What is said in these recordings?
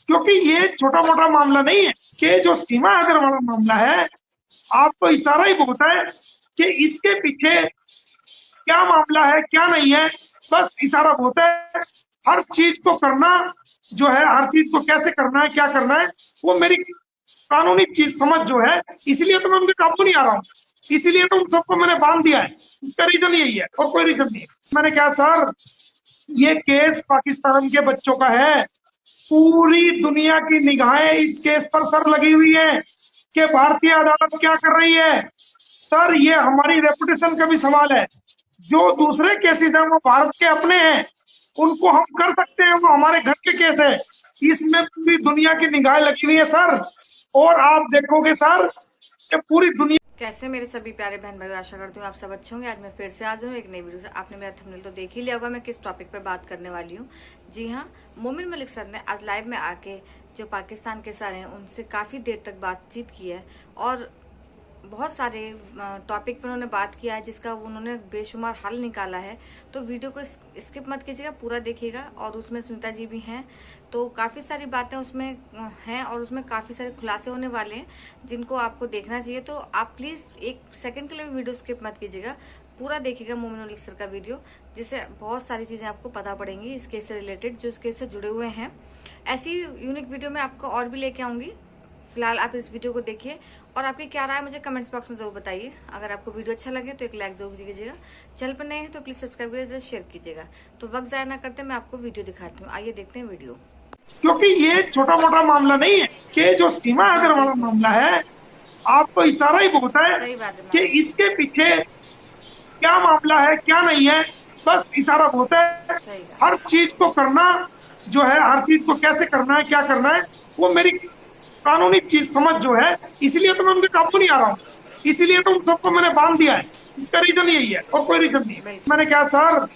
क्योंकि ये छोटा मोटा मामला नहीं है कि जो सीमा हैदर वाला मामला है, आपको इशारा ही बहुत है कि इसके पीछे क्या मामला है क्या नहीं है, बस इशारा बहुत है। हर चीज को करना जो है, हर चीज को कैसे करना है क्या करना है, वो मेरी कानूनी चीज समझ जो है, इसलिए तो मैं उनके काबू नहीं आ रहा हूँ, इसीलिए तो उन सबको मैंने बांध दिया है। उसका रीजन यही है और कोई रीजन नहीं है। मैंने कहा सर, ये केस पाकिस्तान के बच्चों का है, पूरी दुनिया की निगाहें इस केस पर सर लगी हुई है कि भारतीय अदालत क्या कर रही है। सर ये हमारी रेपुटेशन का भी सवाल है। जो दूसरे केसेस हैं वो भारत के अपने हैं, उनको हम कर सकते हैं, वो हमारे घर के केस है। इसमें पूरी दुनिया की निगाहें लगी हुई है सर, और आप देखोगे सर कि पूरी दुनिया। कैसे मेरे सभी प्यारे बहन भाई, आशा करती हूँ आप सब अच्छे होंगे। आज मैं फिर से हाजिर हूँ एक नई वीडियो से। आपने मेरा थंबनेल तो देख ही लिया होगा मैं किस टॉपिक पे बात करने वाली हूँ। जी हाँ, मोमिन मलिक सर ने आज लाइव में आके जो पाकिस्तान के सर हैं उनसे काफ़ी देर तक बातचीत की है और बहुत सारे टॉपिक पर उन्होंने बात किया है जिसका उन्होंने बेशुमार हल निकाला है। तो वीडियो को स्किप मत कीजिएगा, पूरा देखिएगा। और उसमें सुनीता जी भी हैं, तो काफ़ी सारी बातें उसमें हैं और उसमें काफ़ी सारे खुलासे होने वाले हैं जिनको आपको देखना चाहिए। तो आप प्लीज़ एक सेकंड के लिए भी वीडियो स्किप मत कीजिएगा, पूरा देखिएगा मोमिन मलिक सर का वीडियो, जिससे बहुत सारी चीज़ें आपको पता पड़ेंगी इस केस से रिलेटेड, जो इस केस से जुड़े हुए हैं। ऐसी यूनिक वीडियो मैं आपको और भी लेके आऊँगी। फिलहाल आप इस वीडियो को देखिए और आपकी क्या राय है मुझे कमेंट्स बॉक्स में जरूर बताइए। अगर आपको वीडियो अच्छा लगे तो एक लाइक जरूर कीजिएगा, चैनल पर नए हैं तो प्लीज सब्सक्राइब कीजिएगा, शेयर कीजिएगा। तो वक्त ज़ाया ना करते मैं आपको वीडियो दिखाती हूँ, आइए देखते हैं वीडियो। क्योंकि ये छोटा मोटा मामला नहीं है कि जो सीमा हैदर वाला मामला है, आपको इशारा ही बहुत है सही बात है कि मैम। इसके पीछे क्या मामला है क्या नहीं है, बस इशारा बहुत है। सही बात। हर चीज को करना जो है, हर चीज को कैसे करना है क्या करना है, वो मेरी कानूनी चीज समझ जो है, इसलिए तो मैं उनके काबू नहीं आ रहा हूँ, इसीलिए तो उन सबको मैंने बांध दिया है। इसका रीजन यही है और कोई रीजन नहीं है। बिल्कुल। मैंने कहा सर,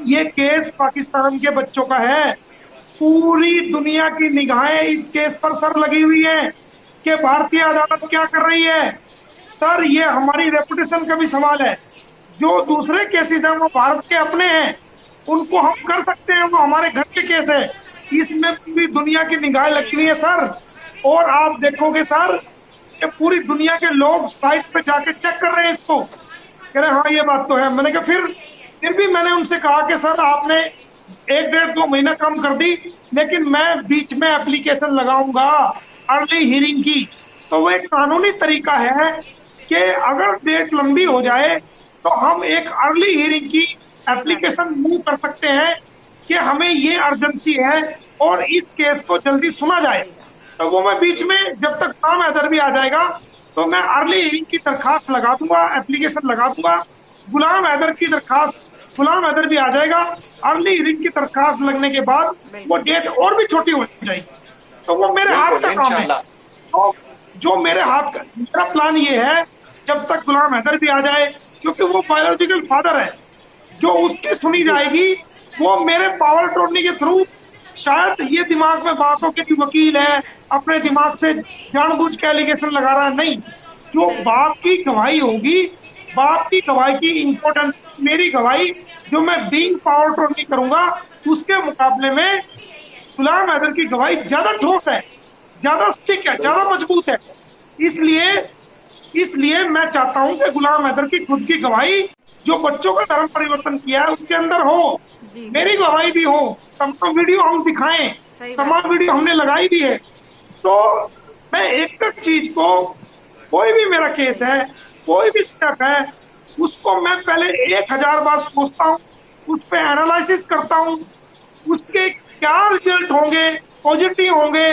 ये केस पाकिस्तान के बच्चों का है, पूरी दुनिया की निगाहें इस केस पर सर लगी हुई है कि भारतीय अदालत क्या कर रही है। सर ये हमारी रेपुटेशन का भी सवाल है। जो दूसरे केसेस हैं वो भारत के अपने हैं, उनको हम कर सकते हैं, वो हमारे घर के केस है। इसमें पूरी दुनिया की निगाह सही लगी हुई है बात। सर, और आप देखोगे सर कि पूरी दुनिया के लोग साइट पे जाके चेक कर रहे हैं इसको, कह रहे हैं हाँ ये बात तो है। मैंने कहा फिर भी मैंने उनसे कहा कि सर आपने 1 डेढ़ 2 महीना कम कर दी, लेकिन मैं बीच में एप्लीकेशन लगाऊंगा अर्ली हियरिंग की। तो वो एक कानूनी तरीका है कि अगर डेट लंबी हो जाए तो हम एक अर्ली हियरिंग की सही बात है एप्लीकेशन मैम। मूव कर सकते हैं कि हमें ये अर्जेंसी है और इस केस को जल्दी सुना जाए। सही बात। तो वो मैं बीच में, जब तक काम हैदर भी आ जाएगा तो मैं अर्ली हियरिंग की दरखास्त लगा दूंगा, एप्लीकेशन लगा दूंगा। गुलाम हैदर की दरखास्त, गुलाम हैदर भी आ जाएगा, अर्ली हियरिंग की दरखास्त लगने के बाद वो बिल्कुल। डेट और भी छोटी हो जाएगी। तो वो मेरे हाथ बिल्कुल का काम है। इंशाल्लाह। तो जो मेरे हाथ का, मेरा प्लान ये है, जब तक गुलाम हैदर भी आ जाए, क्योंकि वो बायोलॉजिकल फादर है, जो उसकी सुनी जी जाएगी वो मेरे पावर अटॉर्नी के थ्रू। शायद ये दिमाग में बात हो कि वकील है, अपने दिमाग से जानबूझ के एलिगेशन लगा रहा है, नहीं। जो सही बात। बाप की गवाही होगी, बाप की गवाही की इंपॉर्टेंस, मेरी गवाही जो मैं बीइंग पावर अटॉर्नी करूंगा उसके मुकाबले में गुलाम हैदर की गवाही ज्यादा ठोस है, ज्यादा स्टिक है, ज्यादा बिल्कुल। मजबूत है। इसलिए इसलिए मैं चाहता हूं कि गुलाम हैदर की खुद की गवाही, जो बच्चों का धर्म परिवर्तन किया है उसके अंदर हो, जी मेरी बिल्कुल। गवाही भी हो, तमाम वीडियो हम दिखाएं, सही बात है तमाम वीडियो मैम। हमने लगाई भी है। तो मैं एक एक चीज को, कोई भी मेरा केस सही है, बात। कोई भी स्टेप है, उसको मैं पहले 1000 बार सोचता हूँ, उस पर एनालिसिस करता हूँ, उसके क्या रिजल्ट होंगे, पॉजिटिव होंगे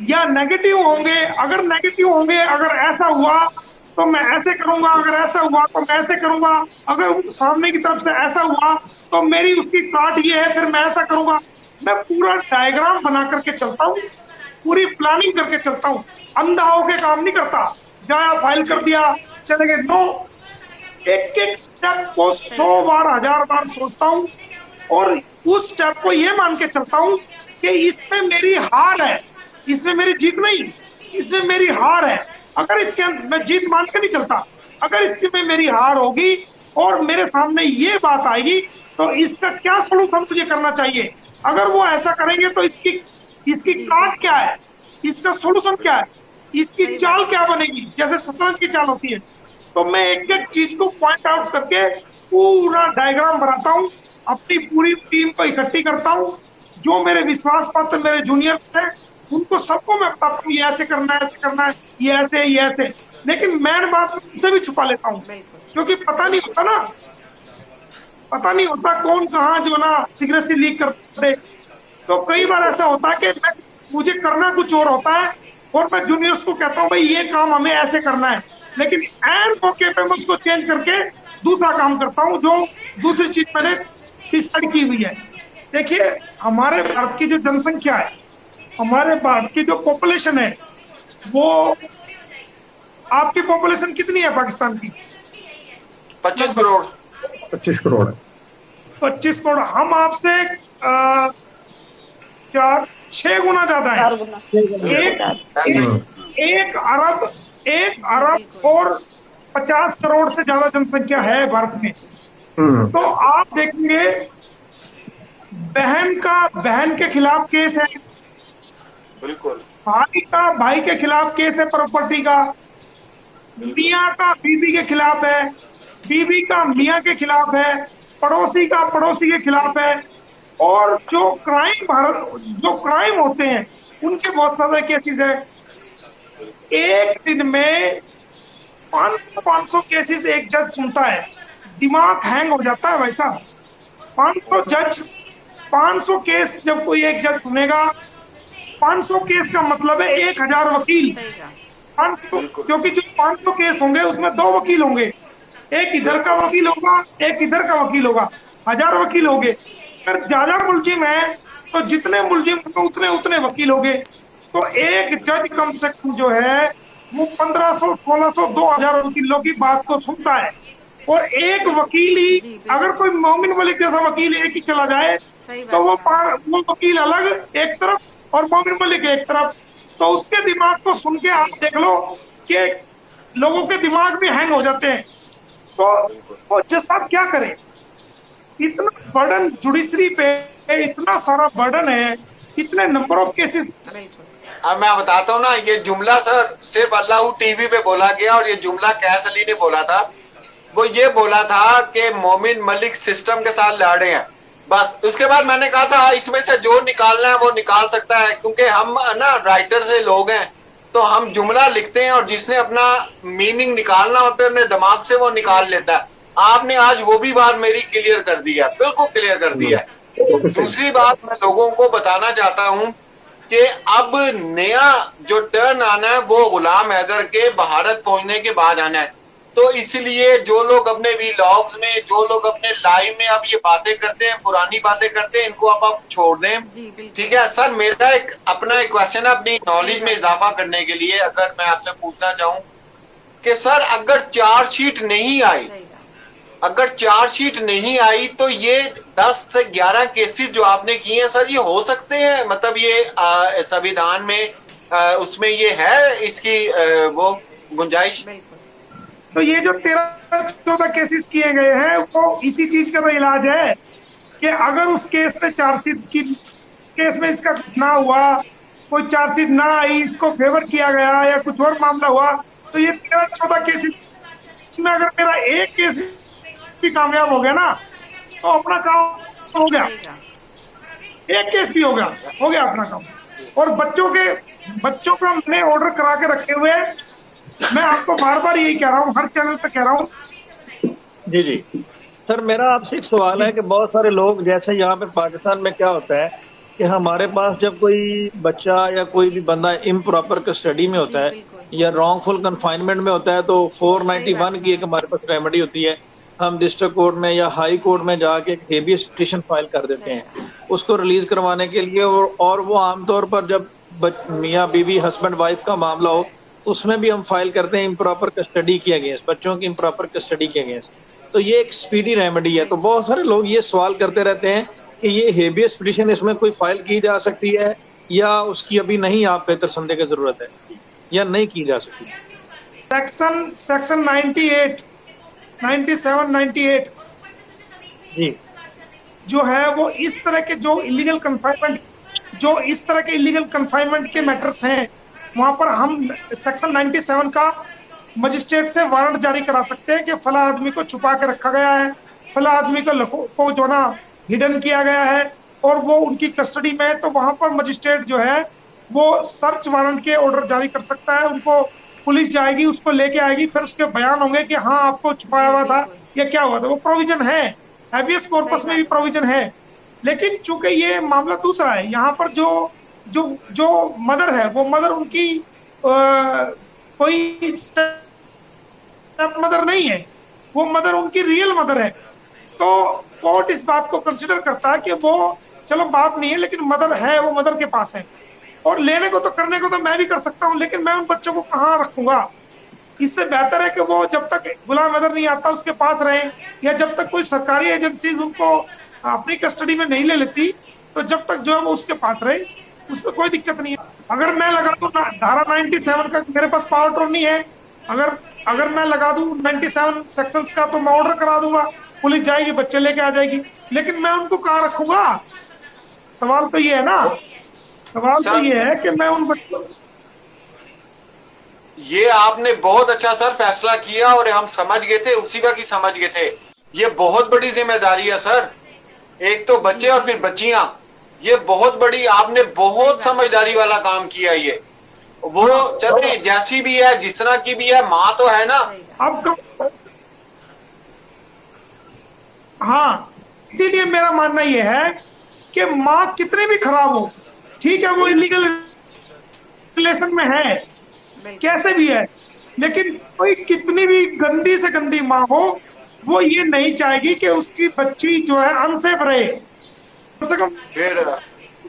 या नेगेटिव होंगे। अगर नेगेटिव होंगे, अगर ऐसा हुआ तो मैं ऐसे करूंगा, अगर ऐसा हुआ तो मैं ऐसे करूंगा, अगर सामने की तरफ से ऐसा हुआ तो मेरी उसकी काट ये है, फिर मैं ऐसा करूंगा। मैं पूरा डायग्राम बना करके चलता हूँ, पूरी प्लानिंग करके चलता हूँ, अंधा होके काम नहीं करता, जाया फाइल कर जी दिया चले गए, नो। एक एक स्टेप को सही 100 बार, बात। 1000 बार सोचता हूँ, और उस स्टेप को ये मान के चलता हूँ कि इसमें मेरी हार है, इसमें मेरी जीत नहीं, इसमें मेरी हार है। अगर इसके मैं जीत मान के नहीं चलता, अगर इसमें मेरी हार होगी और मेरे सामने ये बात आएगी तो इसका क्या सलूशन मुझे करना चाहिए। अगर वो ऐसा करेंगे तो इसकी इसकी जी, काट क्या है, इसका सोल्यूशन क्या है, इसकी सही चाल बात क्या बनेगी, जैसे शतरंज की चाल होती है। तो मैं एक एक चीज को पॉइंट आउट करके पूरा डायग्राम बनाता हूँ, अपनी पूरी टीम को इकट्ठी करता हूँ, जो मेरे विश्वास पात्र मेरे जूनियर्स हैं उनको सबको मैं बताता हूँ ये ऐसे करना है, ऐसे करना है, ये ऐसे। लेकिन मैन बात मैं उनसे भी छुपा लेता हूँ, बिल्कुल। क्योंकि पता नहीं होता ना, पता नहीं होता कौन कहाँ जो ना सीक्रेसी लीक कर दे। तो कई बार बिल्कुल ऐसा होता है कि मुझे करना कुछ और होता है और मैं जूनियर्स को कहता हूँ भाई ये काम हमें ऐसे करना है, लेकिन एन मौके पे मैं उसको चेंज करके दूसरा काम करता हूँ जो दूसरी चीज मैंने डिसाइड की हुई है। देखिए, हमारे भारत की जो जनसंख्या है, हमारे भारत की जो पॉपुलेशन है, वो, आपकी पॉपुलेशन कितनी है पाकिस्तान की? 25 लगभग करोड़ 25 करोड़। 25 करोड़। हम आपसे अ, 4-6 गुना ज्यादा है। 4 गुना। एक ऐसे। एक एक अरब, एक जी, अरब बिल्कुल। और 50 करोड़ से ज्यादा जनसंख्या सही है बात भारत में। हम्म। तो आप देखेंगे, बहन के खिलाफ केस है, बिल्कुल भाई का भाई के खिलाफ केस है प्रॉपर्टी का, बिल्कुल मियाँ का बीबी के खिलाफ है, बीबी का मियाँ के खिलाफ है, पड़ोसी का पड़ोसी के खिलाफ है। और जो क्राइम होते हैं उनके बहुत सारे केसेस है। एक दिन में 500 केसेस एक जज सुनता है, दिमाग हैंग हो जाता है भाई साहब। 500 जज, 500 केस जब कोई एक जज सुनेगा, 500 केस का मतलब है 1000 वकील। सही कहा। 500, बिल्कुल क्योंकि जो 500 केस होंगे उसमें 2 वकील होंगे, एक इधर का बिल्कुल वकील होगा, एक इधर का वकील होगा, 1000 वकील होंगे। अगर ज्यादा मुलजिम है तो जितने मुलजिम होंगे उतने उतने वकील होंगे। तो एक जज कम से कम जो है वो 1500, 1600, 2000 वकीलों की बात को सुनता है। और एक वकील ही, जी, अगर बिल्कुल। कोई मोमिन मलिक जैसा वकील एक ही चला जाए सही तो बात कहा। वो वकील अलग एक तरफ और मोमिन मलिक एक तरफ, तो उसके दिमाग को सुन के आप सही देख लो कि लोगों के दिमाग भी हैंग हो जाते हैं। तो बिल्कुल वो जज साहब क्या करें, इतना बर्डन जुडिशरी पे, इतना सारा बर्डन है, इतने नंबर ऑफ केसेस। बिल्कुल। अब मैं बताता हूँ ना, ये जुमला सर सिर्फ अल्लाह टीवी पे बोला गया, और ये जुमला कैस अली ने बोला था। वो ये बोला था कि मोमिन मलिक सिस्टम के साथ लड़े हैं, बस। उसके बाद मैंने कहा था इसमें से जो निकालना है वो निकाल सकता है, क्योंकि हम ना राइटर से लोग हैं, तो हम जुमला लिखते हैं और जिसने अपना मीनिंग निकालना होता है अपने दिमाग से वो निकाल लेता है। आपने आज वो भी बात मेरी क्लियर कर दी है, बिल्कुल क्लियर कर दी है। दूसरी बात मैं लोगों को बताना चाहता हूं कि अब नया जो टर्न आना है वो गुलाम हैदर के भारत पहुंचने के बाद आना है। तो इसलिए जो लोग अपने वीलॉग्स में, जो लोग अपने लाइव में अब ये बातें करते हैं, पुरानी बातें करते हैं, इनको आप छोड़ दें। जी, बिल्कुल। ठीक है सर, मेरा अपना एक क्वेश्चन है अपनी नॉलेज में इजाफा करने के लिए, अगर मैं आपसे पूछना चाहूं कि सर अगर चार्जशीट नहीं आई, सही कहा। अगर चार्जशीट नहीं आई तो ये 10 से 11 केसेस जो आपने किए हैं सर, ये हो सकते हैं? मतलब ये संविधान में उसमें ये है इसकी वो गुंजाइश? बिल्कुल। तो ये जो 13-14 केसेस किए गए हैं वो इसी चीज का तो इलाज है कि अगर उस केस में चार्जशीट की, केस में इसका कुछ ना हुआ, कोई चार्जशीट ना आई, इसको फेवर किया गया या कुछ और मामला हुआ, तो ये 13-14 केसेस में अगर मेरा एक केस भी कामयाब हो गया ना तो अपना काम हो गया। सही कहा। एक केस भी हो गया अपना काम। और बच्चों का मैंने ऑर्डर करा के रखे हुए हैं। मैं आपको बार बार यही कह रहा हूँ, हर चैनल पे कह रहा हूँ। जी जी सर, मेरा आपसे एक सवाल है कि बहुत सारे लोग, जैसे यहाँ पे पाकिस्तान में क्या होता है कि हमारे पास जब कोई बच्चा या कोई भी बंदा इम्प्रॉपर कस्टडी में होता जी, है बिल्कुल। या रॉन्गफुल कन्फाइनमेंट में होता है तो सही 491 बात की एक हमारे पास रेमेडी होती है। हम डिस्ट्रिक्ट कोर्ट में या हाई कोर्ट में जाके एक हेबियस पिटीशन फाइल कर देते सही हैं कहा। उसको रिलीज करवाने के लिए। और वो आमतौर पर जब मियाँ बीवी हस्बैंड वाइफ का मामला हो तो उसमें भी हम फाइल करते हैं इम्प्रॉपर कस्टडी के अगेंस्ट, बच्चों की इम्प्रॉपर कस्टडी के अगेंस्ट। तो ये एक स्पीडी रेमेडी है। तो बहुत सारे लोग ये सवाल करते रहते हैं कि ये हेबियस पिटीशन इसमें कोई फाइल की जा सकती है या उसकी अभी नहीं, आप बेहतर समझे की जरूरत है या नहीं की जा सकती? सेक्शन 98, 97, 98 जी जो है वो इस तरह के जो इलीगल कन्फाइनमेंट जो इस तरह के इलीगल कन्फाइनमेंट के मैटर्स हैं, वहां पर हम सेक्शन 97 का मजिस्ट्रेट से वारंट जारी करा सकते हैं कि फला आदमी को छुपा के रखा गया है, फला आदमी को जो ना हिडन किया गया है और वो उनकी कस्टडी में है। तो वहां पर मजिस्ट्रेट जो है वो सर्च वारंट के ऑर्डर जारी कर सकता है। उनको पुलिस जाएगी, उसको लेके आएगी, फिर उसके बयान होंगे कि हाँ आपको छुपाया हुआ था या क्या हुआ था। वो प्रोविजन है, हैबियस कॉर्पस में भी प्रोविजन है। लेकिन चूंकि ये मामला दूसरा है, यहाँ पर जो जो जो मदर है, वो मदर उनकी कोई स्टेप मदर नहीं है, वो मदर उनकी रियल मदर है। तो कोर्ट इस बात को कंसिडर करता है कि वो चलो बाप नहीं है लेकिन मदर है, वो मदर के पास है। और लेने को तो करने को तो मैं भी कर सकता हूँ, लेकिन मैं उन बच्चों को कहाँ रखूंगा। इससे बेहतर है कि वो जब तक गुलाम मदर नहीं आता उसके पास रहे, या जब तक कोई सरकारी एजेंसी उनको अपनी कस्टडी में नहीं ले लेती, तो जब तक जो है वो उसके पास रहे, उसमें कोई दिक्कत नहीं है। अगर मैं लगा दूं धारा 97 का, मेरे पास पावर टोन नहीं है, अगर मैं लगा दूं 97 सेक्शंस का, तो मैं ऑर्डर करा दूंगा, पुलिस जाएगी, बच्चे लेके आ जाएगी। लेकिन मैं उनको कहाँ रखूंगा? सवाल तो ये है ना, सवाल तो ये है कि मैं उन बच्चों, ये आपने बहुत अच्छा सर फैसला किया और हम समझ गए थे, उसी वक्त ही समझ गए थे। ये बहुत बड़ी जिम्मेदारी है सर, एक तो बच्चे और फिर बच्चियां, ये बहुत बड़ी, आपने बहुत समझदारी वाला काम किया। ये वो चलते जैसी भी है, जिस तरह की भी है, माँ तो है ना। अब हाँ, इसीलिए मेरा मानना यह है कि माँ कितने भी खराब हो, ठीक है वो इलीगल रिलेशन में है, कैसे भी है, लेकिन कोई कितनी भी गंदी से गंदी माँ हो, वो ये नहीं चाहेगी कि उसकी बच्ची जो है अनसेफ रहे। कम से कम फिर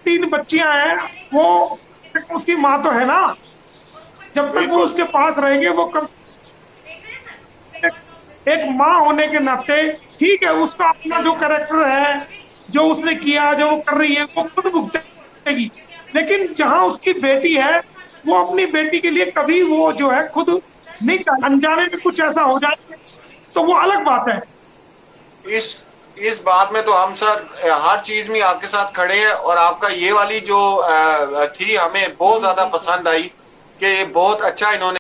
3 बच्चियां हैं, वो उसकी माँ तो है ना, जब तक वो उसके पास रहेगी, वो कम एक माँ होने के नाते, ठीक है उसका अपना जो कैरेक्टर है, जो उसने किया, जो वो कर रही है, वो खुद भुगतेगी। लेकिन जहां उसकी बेटी है, वो अपनी बेटी के लिए कभी वो जो है खुद नहीं चाहे, अनजाने में कुछ ऐसा हो जाए तो वो अलग बात है। इस बात में तो हम सर हर चीज में आपके साथ खड़े हैं, और आपका ये वाली जो थी हमें बहुत ज्यादा पसंद आई कि ये बहुत अच्छा इन्होंने